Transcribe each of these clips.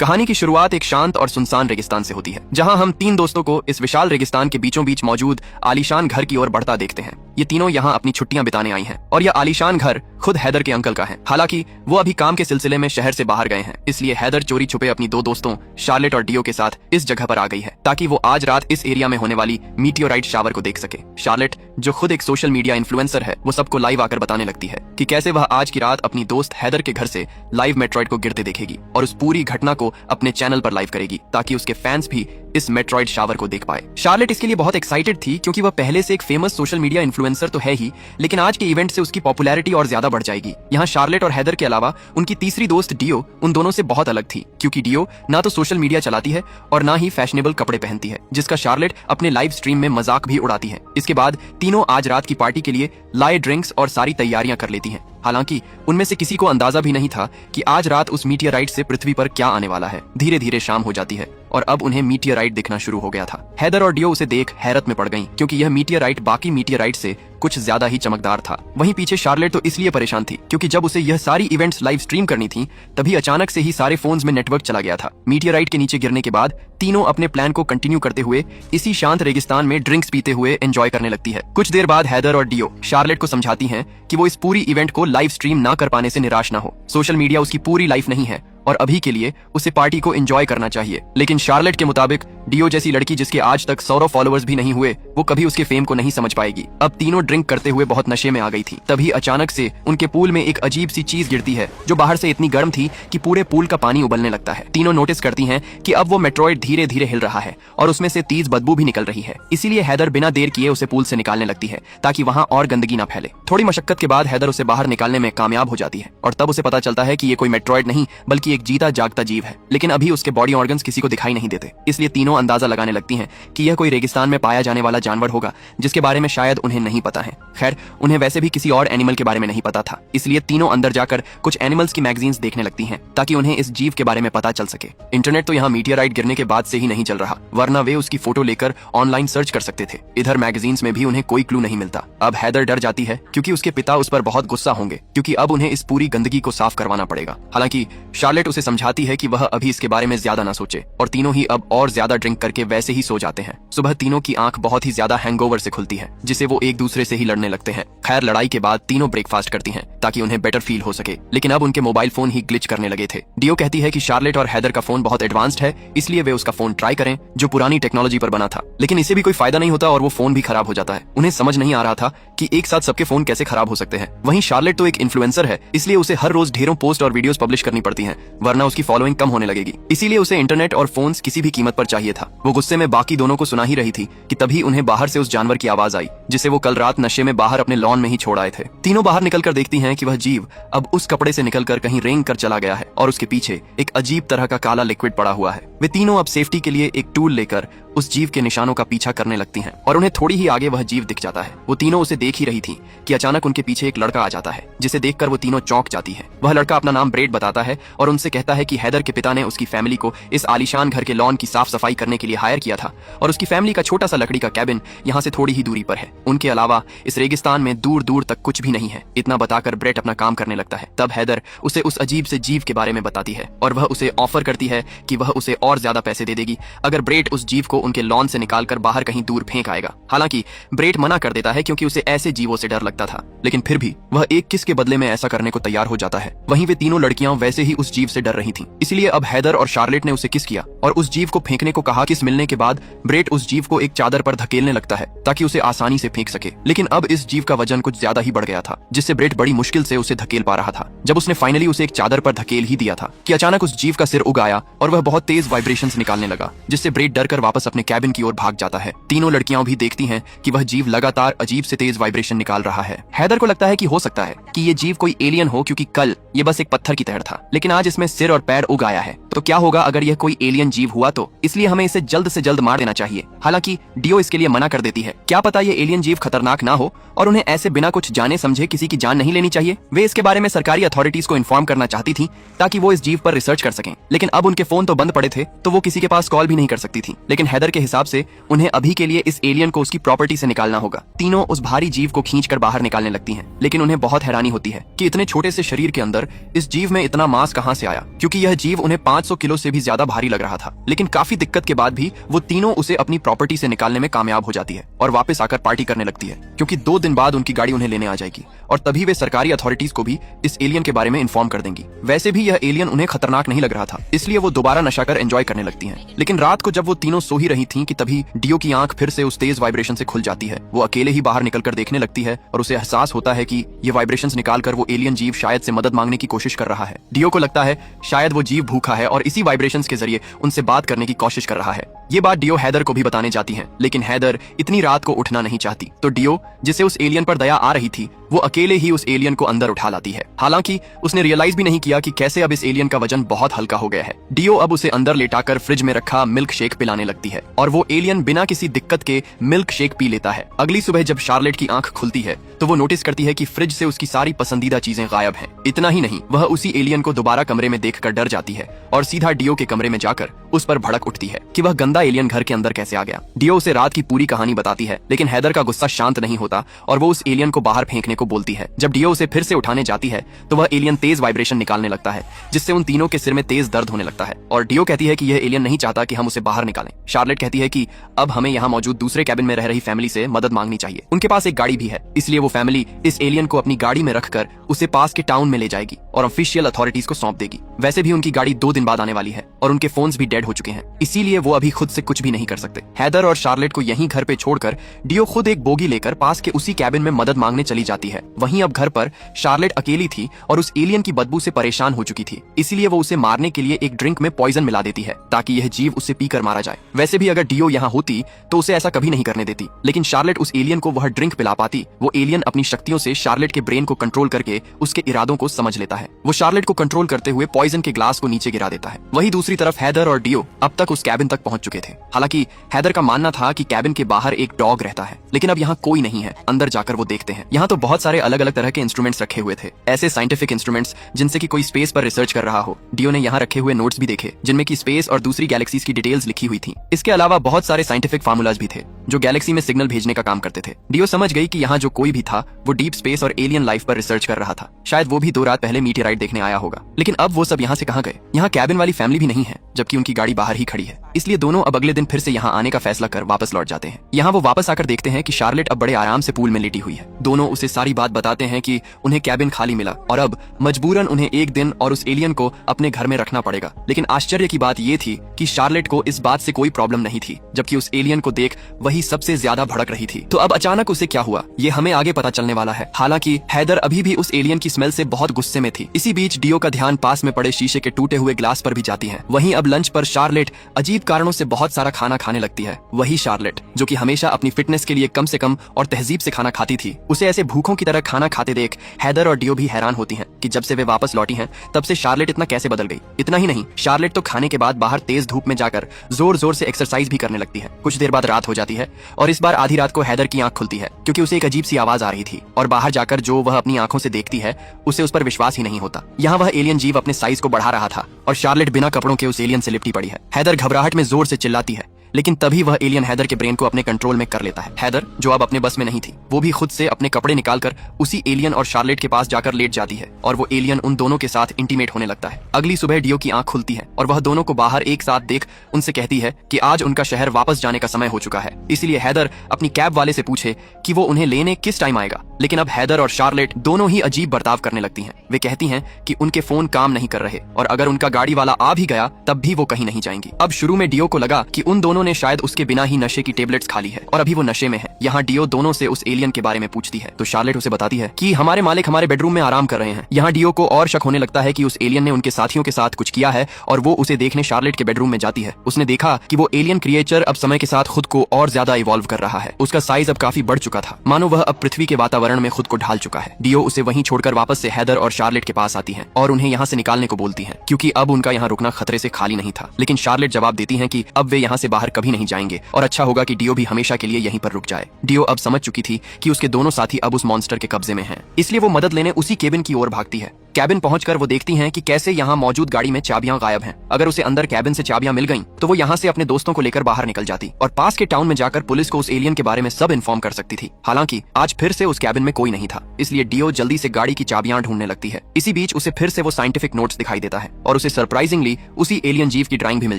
कहानी की शुरुआत एक शांत और सुनसान रेगिस्तान से होती है, जहां हम तीन दोस्तों को इस विशाल रेगिस्तान के बीचों बीच मौजूद आलीशान घर की ओर बढ़ता देखते हैं। ये तीनों यहाँ अपनी छुट्टियां बिताने आई हैं और यह आलीशान घर खुद हैदर के अंकल का है। हालांकि वो अभी काम के सिलसिले में शहर से बाहर गए हैं, इसलिए हैदर चोरी छुपे अपनी दो दोस्तों शार्लेट और डियो के साथ इस जगह पर आ गई है ताकि वो आज रात इस एरिया में होने वाली मीटियोराइट शावर को देख सके। शार्लेट, जो खुद एक सोशल मीडिया इन्फ्लुएंसर है, वो सबको लाइव आकर बताने लगती है कि कैसे वह आज की रात अपनी दोस्त हैदर के घर से लाइव मेट्रॉइड को गिरते देखेगी और उस पूरी घटना को अपने चैनल पर लाइव करेगी ताकि उसके फैंस भी इस मेट्रॉइड शावर को देख पाए। शार्लेट इसके लिए बहुत एक्साइटेड थी क्योंकि वह पहले से एक फेमस सोशल मीडिया इन्फ्लुएंसर तो है ही, लेकिन आज के इवेंट से उसकी पॉपुलैरिटी और ज्यादा बढ़ जाएगी। यहाँ शार्लेट और हैदर के अलावा उनकी तीसरी दोस्त डियो उन दोनों से बहुत अलग थी, क्योंकि डियो ना तो सोशल मीडिया चलाती है और ना ही फैशनेबल कपड़े पहनती है, जिसका शार्लेट अपने लाइव स्ट्रीम में मजाक भी उड़ाती है। इसके बाद तीनों आज रात की पार्टी के लिए लाए ड्रिंक्स और सारी तैयारियां कर लेती हैं। हालांकि उनमें से किसी को अंदाजा भी नहीं था कि आज रात उस मीटियोराइट से पृथ्वी पर क्या आने वाला है। धीरे धीरे शाम हो जाती है और अब उन्हें मीटियोराइट दिखना शुरू हो गया था। हैदर और डियो उसे देख हैरत में पड़ गईं, क्योंकि यह मीटियोराइट बाकी मीटियोराइट से कुछ ज्यादा ही चमकदार था। वहीं पीछे शार्लेट तो इसलिए परेशान थी क्योंकि जब उसे यह सारी इवेंट्स लाइव स्ट्रीम करनी थी, तभी अचानक से ही सारे फोन्स में नेटवर्क चला गया था। मीटियोराइट के नीचे गिरने के बाद तीनों अपने प्लान को कंटिन्यू करते हुए इसी शांत रेगिस्तान में ड्रिंक्स पीते हुए एंजॉय करने लगती है। कुछ देर बाद हैदर और डियो शार्लेट को समझाती हैं कि वो इस पूरी इवेंट को लाइव स्ट्रीम ना कर पाने से निराश ना हो। सोशल मीडिया उसकी पूरी लाइफ नहीं है और अभी के लिए उसे पार्टी को एंजॉय करना चाहिए। लेकिन शार्लेट के मुताबिक डियो जैसी लड़की जिसके आज तक 100 फॉलोअर्स भी नहीं हुए, वो कभी उसके फेम को नहीं समझ पाएगी। अब तीनों ड्रिंक करते हुए बहुत नशे में आ गई थी। तभी अचानक से उनके पूल में एक अजीब सी चीज गिरती है जो बाहर से इतनी गर्म थी कि पूरे पूल का पानी उबलने लगता है। तीनों नोटिस करती हैं कि अब वो मेट्रॉइड धीरे धीरे हिल रहा है और उसमें से तेज बदबू भी निकल रही है। इसीलिए हैदर बिना देर किए उसे पूल से निकालने लगती है ताकि वहाँ और गंदगी न फैले। थोड़ी मशक्कत के बाद हैदर उसे बाहर निकालने में कामयाब हो जाती है और तब उसे पता चलता है कि ये कोई मेट्रॉइड नहीं बल्कि एक जीता जागता जीव है। लेकिन अभी उसके बॉडी ऑर्गन्स किसी को दिखाई नहीं देते, इसलिए तीनों अंदाजा लगाने लगती हैं कि यह कोई रेगिस्तान में पाया जाने वाला जानवर होगा जिसके बारे में शायद उन्हें नहीं पता है। खैर, उन्हें वैसे भी किसी और एनिमल के बारे में नहीं पता था, इसलिए तीनों अंदर जाकर कुछ एनिमल्स की मैगजीन्स देखने लगती हैं ताकि उन्हें इस जीव के बारे में पता चल सके। इंटरनेट तो यहाँ मीटियोराइट गिरने के बाद से ही नहीं चल रहा, वरना वे उसकी फोटो लेकर ऑनलाइन सर्च कर सकते थे। इधर मैगजीन्स में भी उन्हें कोई क्लू नहीं मिलता। अब हैदर डर जाती है क्योंकि उसके पिता उस पर बहुत गुस्सा होंगे, क्योंकि अब उन्हें इस पूरी गंदगी को साफ करवाना पड़ेगा। हालांकि शार्लेट उसे समझाती है कि वह अभी इसके बारे में ज्यादा ना सोचे और तीनों ही अब और ज्यादा ड्रिंक करके वैसे ही सो जाते हैं। सुबह तीनों की आंख बहुत ही ज्यादा हैंगओवर से खुलती है, जिसे वो एक दूसरे से ही लड़ने लगते हैं। खैर, लड़ाई के बाद तीनों ब्रेकफास्ट करती हैं ताकि उन्हें बेटर फील हो सके, लेकिन अब उनके मोबाइल फोन ही ग्लिच करने लगे थे। डियो कहती है कि शार्लेट और हैदर का फोन बहुत एडवांस्ड है, इसलिए वे उसका फोन ट्राई करें जो पुरानी टेक्नोलॉजी पर बना था, लेकिन इससे भी कोई फायदा नहीं होता और वो फोन भी खराब हो जाता है। उन्हें समझ नहीं आ रहा था कि एक साथ सबके फोन कैसे खराब हो सकते हैं। वहीं शार्लेट तो एक इन्फ्लुएंसर है, इसलिए उसे हर रोज ढेरों पोस्ट और वीडियोस पब्लिश करनी पड़ती हैं, वरना उसकी फॉलोइंग कम होने लगेगी। इसीलिए उसे इंटरनेट और फोन्स किसी भी कीमत पर चाहिए था। वो गुस्से में बाकी दोनों को सुना ही रही थी कि तभी उन्हें बाहर से उस जानवर की आवाज आई जिसे वो कल रात नशे में बाहर अपने लॉन में ही छोड़ आए थे। तीनों बाहर निकलकर देखती हैं कि वह जीव अब उस कपड़े से निकलकर कहीं रेंग कर चला गया है और उसके पीछे एक अजीब तरह का काला लिक्विड पड़ा हुआ है। वे तीनों अब सेफ्टी के लिए एक टूल लेकर उस जीव के निशानों का पीछा करने लगती हैं और उन्हें थोड़ी ही आगे वह जीव दिख जाता है। वो तीनों उसे देख ही रही थी कि अचानक उनके पीछे एक लड़का आ जाता है, जिसे देखकर वो तीनों चौंक जाती है। वह लड़का अपना नाम ब्रेड बताता है और उनसे कहता है कि हैदर के पिता ने उसकी फैमिली को इस आलीशान घर के लॉन की साफ सफाई करने के लिए हायर किया था और उसकी फैमिली का छोटा सा लकड़ी का कैबिन यहाँ से थोड़ी ही दूरी पर है। उनके अलावा इस रेगिस्तान में दूर दूर तक कुछ भी नहीं है। इतना बताकर ब्रेड अपना काम करने लगता है। तब हैदर उसे उस अजीब से जीव के बारे में बताती है और वह उसे ऑफर करती है कि वह उसे और ज्यादा पैसे दे देगी अगर ब्रेड उस जीव को उनके लॉन से निकाल कर बाहर कहीं दूर फेंक आएगा। हालांकि ब्रेड मना कर देता है क्योंकि उसे ऐसे जीवों से डर लगता था, लेकिन फिर भी वह एक किस के बदले में ऐसा करने को तैयार हो जाता है। वहीं वे तीनों लड़कियां वैसे ही उस जीव से डर रही थीं, इसलिए अब हैदर और शार्लेट ने उसे किस किया और उस जीव को फेंकने को कहा। किस मिलने के बाद ब्रेड उस जीव को एक चादर पर धकेलने लगता है ताकि उसे आसानी से फेंक सके, लेकिन अब इस जीव का वजन कुछ ज्यादा ही बढ़ गया था, जिससे ब्रेड बड़ी मुश्किल से उसे धकेल पा रहा था। जब उसने फाइनली उसे एक चादर पर धकेल ही दिया था कि अचानक उस जीव का सिर उग आया और वह बहुत तेज वाइब्रेशंस निकालने लगा, जिससे ब्रेड डर कर वापस अपने कैबिन की ओर भाग जाता है। तीनों लड़कियां भी देखती हैं कि वह जीव लगातार अजीब से तेज वाइब्रेशन निकाल रहा है। हैदर को लगता है कि हो सकता है कि ये जीव कोई एलियन हो, क्योंकि कल ये बस एक पत्थर की तरह था, लेकिन आज इसमें सिर और पैर उग आया है। तो क्या होगा अगर यह कोई एलियन जीव हुआ तो? इसलिए हमें हमें इसे जल्द से जल्द मार देना चाहिए। हालांकि डियो इसके लिए मना कर देती है। क्या पता ये एलियन जीव खतरनाक ना हो और उन्हें ऐसे बिना कुछ जाने समझे किसी की जान नहीं लेनी चाहिए। वे इसके बारे में सरकारी अथॉरिटीज को इन्फॉर्म करना चाहती थी ताकि वो इस जीव पर रिसर्च कर सकें, लेकिन अब उनके फोन तो बंद पड़े थे तो वो किसी के पास कॉल भी नहीं कर सकती थी। लेकिन हैदर के हिसाब से उन्हें अभी के लिए इस एलियन को उसकी प्रॉपर्टी से निकालना होगा। तीनों उस भारी जीव को खींचकर बाहर निकालने लगती हैं, लेकिन उन्हें बहुत हैरानी होती है कि इतने छोटे से शरीर के अंदर इस जीव में इतना मांस कहां से आया, क्योंकि यह जीव उन्हें 500 किलो से भी ज्यादा भारी लग रहा था। लेकिन काफी दिक्कत के बाद भी वो तीनों उसे अपनी प्रॉपर्टी से निकालने में कामयाब हो जाती है और वापस आकर पार्टी करने लगती है, क्योंकि 2 दिन बाद उनकी गाड़ी उन्हें लेने आ जाएगी और तभी वे सरकारी अथॉरिटीज को भी इस एलियन के बारे में इन्फॉर्म कर देंगी। वैसे भी यह एलियन उन्हें खतरनाक नहीं लग रहा था, इसलिए वो दोबारा नशा कर एंजॉय करने लगती हैं। लेकिन रात को जब वो तीनों सो ही रही थीं कि तभी डियो की आंख फिर से उस तेज वाइब्रेशन से खुल जाती है। वो अकेले ही बाहर निकलकर देखने लगती है और उसे एहसास होता है कि ये वाइब्रेशंस निकालकर वो एलियन जीव शायद से मदद मांगने की कोशिश कर रहा है। डियो को लगता है शायद वो जीव भूखा है और इसी वाइब्रेशंस के जरिए उनसे बात करने की कोशिश कर रहा है। ये बात डियो हैदर को भी बताने जाती है, लेकिन हैदर इतनी रात को उठना नहीं चाहती, तो डियो जिसे उस एलियन पर दया आ रही थी वो अकेले ही उस एलियन को अंदर उठा लाती है। हालांकि उसने रियलाइज भी नहीं किया कि कैसे अब इस एलियन का वजन बहुत हल्का हो गया है। डियो अब उसे अंदर लेटाकर फ्रिज में रखा मिल्क शेक पिलाने लगती है और वो एलियन बिना किसी दिक्कत के मिल्क शेक पी लेता है। अगली सुबह जब शार्लेट की आंख खुलती है तो वो नोटिस करती है कि फ्रिज से उसकी सारी पसंदीदा चीजें गायब हैं। इतना ही नहीं, वह उसी एलियन को दोबारा कमरे में देखकर डर जाती है और सीधा डियो के कमरे में जाकर उस पर भड़क उठती है कि वह गंदा एलियन घर के अंदर कैसे आ गया। डियो उसे रात की पूरी कहानी बताती है, लेकिन हैदर का गुस्सा शांत नहीं होता और वो उस एलियन को बाहर फेंकने को बोलती है। जब डियो उसे फिर से उठाने जाती है तो वह एलियन तेज वाइब्रेशन निकालने लगता है, जिससे उन तीनों के सिर में तेज दर्द होने लगता है और डियो कहती है कि यह एलियन नहीं चाहता कि हम उसे बाहर निकालें। शार्लेट कहती है कि अब हमें यहाँ मौजूद दूसरे कैबिन में रह रही फैमिली से मदद मांगनी चाहिए। उनके पास एक गाड़ी भी है, इसलिए वो फैमिली इस एलियन को अपनी गाड़ी में रखकर उसे पास के टाउन में ले जाएगी और ऑफिशियल अथॉरिटीज को सौंप देगी। वैसे भी उनकी गाड़ी 2 दिन बाद आने वाली है और उनके फोन्स भी डेड हो चुके हैं, इसीलिए वो अभी खुद से कुछ भी नहीं कर सकते। हैदर और शार्लेट को यहीं घर पे छोड़कर डियो खुद एक बोगी लेकर पास के उसी कैबिन में मदद मांगने चली जाती है। वहीं अब घर पर शार्लेट अकेली थी और उस एलियन की बदबू से परेशान हो चुकी थी, इसीलिए वो उसे मारने के लिए एक ड्रिंक में पॉइजन मिला देती है ताकि यह जीव उसे पीकर मारा जाए। वैसे भी अगर डियो यहाँ होती तो उसे ऐसा कभी नहीं करने देती, लेकिन शार्लेट उस एलियन को वह ड्रिंक पिला पाती। वो एलियन अपनी शक्तियों से शार्लेट के ब्रेन को कंट्रोल करके उसके इरादों को समझ लेता है। वो शार्लेट को कंट्रोल करते हुए पॉइजन के ग्लास को नीचे गिरा देता है। वहीं दूसरी तरफ हैदर और डियो अब तक उस कैबिन तक पहुंच चुके थे। हालांकि हैदर का मानना था कि कैबिन के बाहर एक डॉग रहता है, लेकिन अब यहाँ कोई नहीं है। अंदर जाकर वो देखते हैं, यहाँ तो बहुत सारे अलग अलग तरह के इंस्ट्रूमेंट्स रखे हुए थे, ऐसे साइंटिफिक इंस्ट्रूमेंट्स जिनसे कि कोई स्पेस पर रिसर्च कर रहा हो। डियो ने यहाँ रखे हुए नोट्स भी देखे जिनमें की स्पेस और दूसरी गैलेक्सीज की डिटेल्स लिखी हुई थी। इसके अलावा बहुत सारे साइंटिफिक फार्मूलाज भी थे जो गैलेक्सी में सिग्नल भेजने का काम करते थे। डियो समझ गई कि यहाँ जो कोई भी था वो डीप स्पेस और एलियन लाइफ पर रिसर्च कर रहा था। शायद वो भी 2 रात पहले मीटियोराइट देखने आया होगा, लेकिन अब वो सब यहाँ से कहाँ गए। यहाँ कैबिन वाली फैमिली भी नहीं है, जबकि उनकी गाड़ी बाहर ही खड़ी है। इसलिए दोनों अब अगले दिन फिर से यहाँ आने का फैसला कर वापस लौट जाते हैं। यहाँ वो वापस आकर देखते हैं कि शार्लेट अब बड़े आराम से पूल में लेटी हुई है। दोनों उसे सारी बात बताते हैं कि उन्हें कैबिन खाली मिला और अब मजबूरन उन्हें एक दिन और उस एलियन को अपने घर में रखना पड़ेगा। लेकिन आश्चर्य की बात ये थी कि शार्लेट को इस बात से कोई प्रॉब्लम नहीं थी, जबकि उस एलियन को देख वही सबसे ज्यादा भड़क रही थी। तो अब अचानक उसे क्या हुआ ये हमें आगे पता चलने वाला है। हालांकि हैदर अभी भी उस एलियन की स्मेल से बहुत गुस्से में थी। इसी बीच डियो का ध्यान पास में पड़े शीशे के टूटे हुए ग्लास पर भी जाती है। वहीं अब लंच पर शार्लेट अजीब कारणों से बहुत सारा खाना खाने लगती है। वही शार्लेट जो कि हमेशा अपनी फिटनेस के लिए कम से कम और तहजीब से खाना खाती थी, उसे ऐसे भूखों की तरह खाना खाते देख हैदर और डियो भी हैरान होती हैं कि जब से वे वापस लौटी हैं तब से शार्लेट इतना कैसे बदल गई। इतना ही नहीं, शार्लेट तो खाने के बाद बाहर तेज धूप में जाकर जोर जोर से एक्सरसाइज भी करने लगती है। कुछ देर बाद रात हो जाती है और इस बार आधी रात को हैदर की आंख खुलती है क्योंकि उसे एक अजीब सी आवाज आ रही थी और बाहर जाकर जो वह अपनी आंखों से देखती है उसे उस पर विश्वास ही नहीं होता। यहाँ वह एलियन जीव अपने साइज को बढ़ा रहा था और शार्लेट बिना कपड़ों के उस एलियन से लिपटी पड़ी है। हैदर घबराहट में जोर से चिल्लाती है, लेकिन तभी वह एलियन हैदर के ब्रेन को अपने कंट्रोल में कर लेता है। हैदर जो अब अपने बस में नहीं थी, वो भी खुद से अपने कपड़े निकालकर उसी एलियन और शार्लेट के पास जाकर लेट जाती है और वो एलियन उन दोनों के साथ इंटीमेट होने लगता है। अगली सुबह डियो की आंख खुलती है और वह दोनों को बाहर एक साथ देख उनसे कहती है कि आज उनका शहर वापस जाने का समय हो चुका है, इसलिए हैदर अपनी कैब वाले से पूछे कि वो उन्हें लेने किस टाइम आएगा। लेकिन अब हैदर और शार्लेट दोनों ही अजीब बर्ताव करने लगती हैं। वे कहती हैं कि उनके फोन काम नहीं कर रहे और अगर उनका गाड़ी वाला आ भी गया तब भी वो कहीं नहीं जाएंगी। अब शुरू में डियो को लगा कि उन दोनों ने शायद उसके बिना ही नशे की टेबलेट्स खा ली है और अभी वो नशे में है। यहाँ डियो दोनों से उस एलियन के बारे में पूछती है तो शार्लेट उसे बताती है कि हमारे मालिक हमारे बेडरूम में आराम कर रहे हैं। यहाँ डियो को और शक होने लगता है कि उस एलियन ने उनके साथियों के साथ कुछ किया है और वो उसे देखने शार्लेट के बेडरूम में जाती है। उसने देखा कि वो एलियन क्रिएचर अब समय के साथ खुद को और ज्यादा इवॉल्व कर रहा है। उसका साइज अब काफी बढ़ चुका था, मानो वह अब पृथ्वी के वातावरण में खुद को ढाल चुका है। डियो उसे वहीं छोड़कर वापस से हैदर और शार्लेट के पास आती है और उन्हें यहाँ से निकालने को बोलती है क्योंकि अब उनका यहाँ रुकना खतरे से खाली नहीं था। लेकिन शार्लेट जवाब देती है कि अब वे यहाँ से बाहर कभी नहीं जाएंगे और अच्छा होगा कि डियो भी हमेशा के लिए यहीं पर रुक जाए। डियो अब समझ चुकी थी कि उसके दोनों साथी अब उस मॉन्स्टर के कब्जे में हैं, इसलिए वो मदद लेने उसी केबिन की ओर भागती है। कैबिन पहुंचकर वो देखती हैं कि कैसे यहाँ मौजूद गाड़ी में चाबियां गायब हैं। अगर उसे अंदर कैबिन से चाबियां मिल गईं, तो वो यहाँ से अपने दोस्तों को लेकर बाहर निकल जाती और पास के टाउन में जाकर पुलिस को उस एलियन के बारे में सब इन्फॉर्म कर सकती थी। हालांकि आज फिर से उस कैबिन में कोई नहीं था, इसलिए डियो जल्दी से गाड़ी की चाबियां ढूंढने लगती है। इसी बीच उसे फिर से वो साइंटिफिक नोट्स दिखाई देता है और उसे सरप्राइजिंगली उसी एलियन जीव की ड्राइंग भी मिल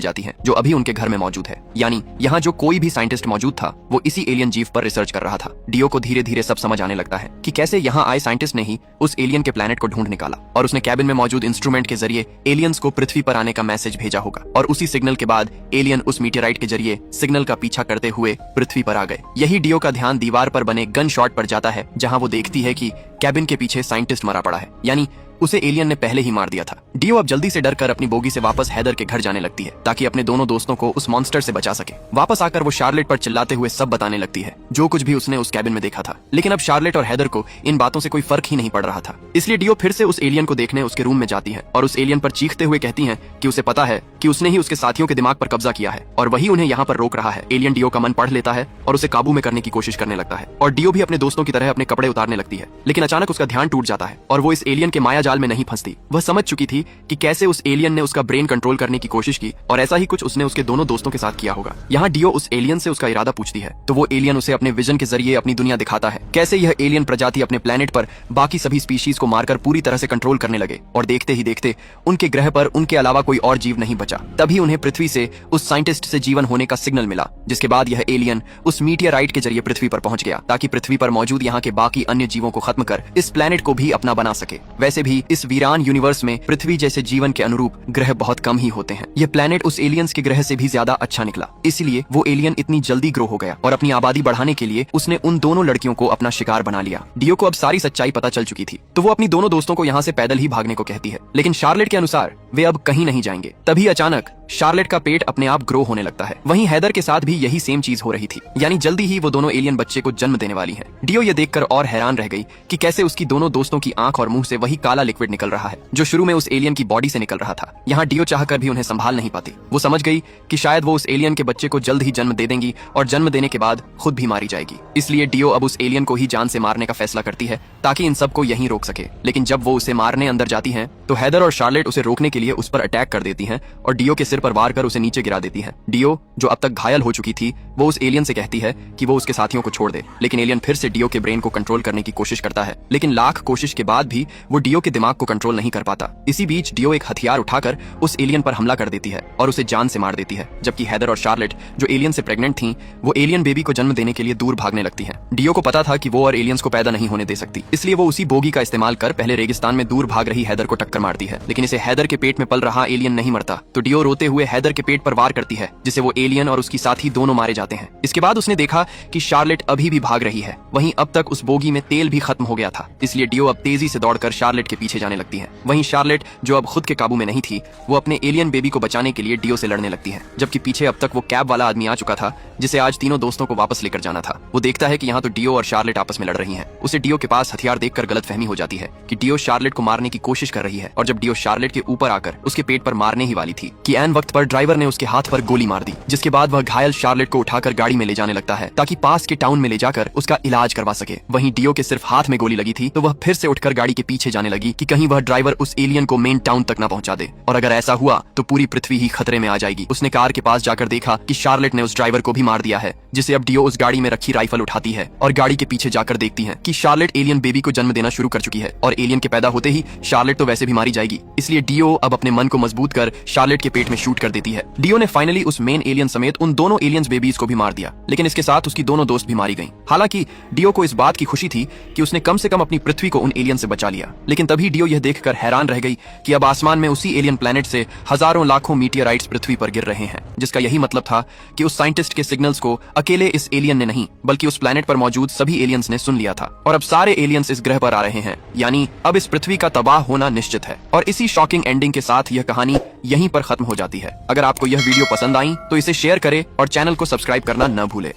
जाती है जो अभी उनके घर में मौजूद है। यानी यहाँ जो कोई भी साइंटिस्ट मौजूद था वो इसी एलियन जीव पर रिसर्च कर रहा था। डियो को धीरे धीरे सब समझ आने लगता है कि कैसे यहाँ आए साइंटिस्ट ने ही उस एलियन के प्लेनेट को ढूंढ निकाला और उसने कैबिन में मौजूद इंस्ट्रूमेंट के जरिए एलियंस को पृथ्वी पर आने का मैसेज भेजा होगा और उसी सिग्नल के बाद एलियन उस मीटेराइट के जरिए सिग्नल का पीछा करते हुए पृथ्वी पर आ गए। यही डियो का ध्यान दीवार पर बने गन शॉट पर जाता है जहां वो देखती है कि कैबिन के पीछे साइंटिस्ट मरा पड़ा है, यानी उसे एलियन ने पहले ही मार दिया था। डियो अब जल्दी से डरकर अपनी बोगी से वापस हैदर के घर जाने लगती है ताकि अपने दोनों दोस्तों को उस मॉन्स्टर से बचा सके। वापस आकर वो शार्लेट पर चिल्लाते हुए सब बताने लगती है जो कुछ भी उसने उस कैबिन में देखा था। लेकिन अब शार्लेट और हैदर को इन बातों से कोई फर्क ही नहीं पड़ रहा था, इसलिए डियो फिर से उस एलियन को देखने उसके रूम में जाती है और उस एलियन पर चीखते हुए कहती है कि उसे पता है कि उसने ही उसके साथियों के दिमाग पर कब्जा किया है और वही उन्हें यहाँ पर रोक रहा है। एलियन डियो का मन पढ़ लेता है और उसे काबू में करने की कोशिश करने लगता है और डियो भी अपने दोस्तों की तरह अपने कपड़े उतारने लगती है। लेकिन अचानक उसका ध्यान टूट जाता है और वो इस एलियन के माया जाल में नहीं फंसती। वह समझ चुकी थी कि कैसे उस एलियन ने उसका ब्रेन कंट्रोल करने की कोशिश की और ऐसा ही कुछ उसने उसके दोनों दोस्तों के साथ किया होगा। यहाँ डियो उस एलियन से उसका इरादा पूछती है तो वो एलियन उसे अपने विजन के जरिए अपनी दुनिया दिखाता है, कैसे यह एलियन प्रजाति अपने प्लेनेट पर बाकी सभी स्पीशीज को मारकर पूरी तरह से कंट्रोल करने लगे और देखते ही देखते उनके ग्रह पर उनके अलावा कोई और जीव नहीं बचा। तभी उन्हें पृथ्वी से उस साइंटिस्ट से जीवन होने का सिग्नल मिला, जिसके बाद यह एलियन उस मीटियोराइट के जरिए पृथ्वी पर पहुंच गया ताकि पृथ्वी पर मौजूद यहाँ के बाकी अन्य जीवों को खत्म कर इस प्लेनेट को भी अपना बना सके। वैसे भी इस वीरान यूनिवर्स में पृथ्वी जैसे जीवन के अनुरूप ग्रह बहुत कम ही होते हैं। यह प्लेनेट उस एलियंस के ग्रह से भी ज्यादा अच्छा निकला, इसलिए वो एलियन इतनी जल्दी ग्रो हो गया और अपनी आबादी बढ़ाने के लिए उसने उन दोनों लड़कियों को अपना शिकार बना लिया। डियो को अब सारी सच्चाई पता चल चुकी थी तो वो अपनी दोनों दोस्तों को यहाँ से पैदल ही भागने को कहती है, लेकिन शार्लेट के अनुसार वे अब कहीं नहीं जाएंगे। तभी अचानक शार्लेट का पेट अपने आप ग्रो होने लगता है। वहीं हैदर के साथ भी यही सेम चीज हो रही थी, यानी जल्दी ही वो दोनों एलियन बच्चे को जन्म देने वाली हैं। डियो ये देखकर और हैरान रह गई कि कैसे उसकी दोनों दोस्तों की आंख और मुंह से वही काला लिक्विड निकल रहा है जो शुरू में उस एलियन की बॉडी से निकल रहा था। यहाँ डियो चाहकर भी उन्हें संभाल नहीं पाती। वो समझ गई कि शायद वो उस एलियन के बच्चे को जल्द ही जन्म दे देंगी और जन्म देने के बाद खुद भी मारी जाएगी। इसलिए डियो अब उस एलियन को ही जान से मारने का फैसला करती है ताकि इन सबको यहीं रोक सके। लेकिन जब वो उसे मारने अंदर जाती है तो हैदर और शार्लेट उसे रोकने के लिए उस पर अटैक कर देती हैं और डियो के सिर पर वार कर उसे नीचे गिरा देती है। डियो जो अब तक घायल हो चुकी थी वो उस एलियन से कहती है कि वो उसके साथियों को छोड़ दे, लेकिन एलियन फिर से डियो के ब्रेन को कंट्रोल करने की कोशिश करता है। लेकिन लाख कोशिश के बाद भी वो डियो के दिमाग को कंट्रोल नहीं कर पाता। इसी बीच डियो एक हथियार उठाकर उस एलियन पर हमला कर देती है और उसे जान से मार देती है, जबकि हैदर और शार्लेट जो एलियन से प्रेग्नेंट थीं वो एलियन बेबी को जन्म देने के लिए दूर भागने लगती हैं। डियो को पता था कि वो और एलियंस को पैदा नहीं होने दे सकती, इसलिए वो उसी बोगी का इस्तेमाल कर पहले रेगिस्तान में दूर भाग रही हैदर को टक्कर मारती है। लेकिन इसे हैदर के पेट में पल रहा एलियन नहीं मरता तो डियो रोते हुए हैदर के पेट पर वार करती है, जिससे वो एलियन और उसकी साथी दोनों मारे जाते हैं। इसके बाद उसने देखा कि शार्लेट अभी भी भाग रही है। वहीं अब तक उस बोगी में तेल भी खत्म हो गया था, इसलिए डियो अब तेजी से दौड़कर शार्लेट के पीछे जाने लगती है। वहीं शार्लेट जो अब खुद के काबू में नहीं थी वो अपने एलियन बेबी को बचाने के लिए डियो से लड़ने लगती है, जबकि पीछे अब तक वो कैब वाला आदमी आ चुका था जिसे आज तीनों दोस्तों को वापस लेकर जाना था। वो देखता है कि यहाँ तो डियो और शार्लेट आपस में लड़ रही हैं। उसे डियो के पास हथियार देखकर गलतफहमी हो जाती है कि डियो शार्लेट को मारने की कोशिश कर रही है और जब डियो शार्लेट के ऊपर आकर उसके पेट पर मारने ही वाली थी कि ऐन वक्त पर ड्राइवर ने उसके हाथ पर गोली मार दी, जिसके बाद वह घायल शार्लेट को उठाकर गाड़ी में ले जाने लगता है ताकि पास के टाउन में ले जाकर उसका इलाज करवा सके। वहीं डियो के सिर्फ हाथ में गोली लगी थी तो वह फिर से उठकर गाड़ी के पीछे जाने लगी कि कहीं वह ड्राइवर उस एलियन को मेन टाउन तक न पहुंचा दे, और अगर ऐसा हुआ तो पूरी पृथ्वी ही खतरे में आ जाएगी। उसने कार के पास जाकर देखा कि शार्लेट ने उस ड्राइवर को भी मार दिया है, जिसे अब डियो उस गाड़ी में रखी राइफल उठाती है और गाड़ी के पीछे जाकर देखती है कि शार्लेट एलियन बेबी को जन्म देना शुरू कर चुकी है और एलियन के पैदा होते ही शार्लेट तो वैसे भी मारी जाएगी। इसलिए डियो अब अपने मन को मजबूत कर शार्लेट के पेट में शूट कर देती है। डियो ने फाइनली उस मेन एलियन समेत उन दोनों एलियंस बेबीज को भी मार दिया, लेकिन इसके साथ उसकी दोनों दोस्त भी मारी गईं। हालांकि डियो को इस बात की खुशी थी कि उसने कम से कम अपनी पृथ्वी को उन एलियन से बचा लिया, लेकिन तभी वही डियो यह देखकर हैरान रह गई कि अब आसमान में उसी एलियन प्लेनेट से हजारों लाखों मीटियोराइट्स पृथ्वी पर गिर रहे हैं, जिसका यही मतलब था कि उस साइंटिस्ट के सिग्नल्स को अकेले इस एलियन ने नहीं बल्कि उस प्लेनेट पर मौजूद सभी एलियंस ने सुन लिया था। और अब सारे एलियंस इस ग्रह पर आ रहे हैं, यानी अब इस पृथ्वी का तबाह होना निश्चित है। और इसी शॉकिंग एंडिंग के साथ यह कहानी यहीं पर खत्म हो जाती है। अगर आपको यह वीडियो पसंद आई तो इसे शेयर करें और चैनल को सब्सक्राइब करना न भूले।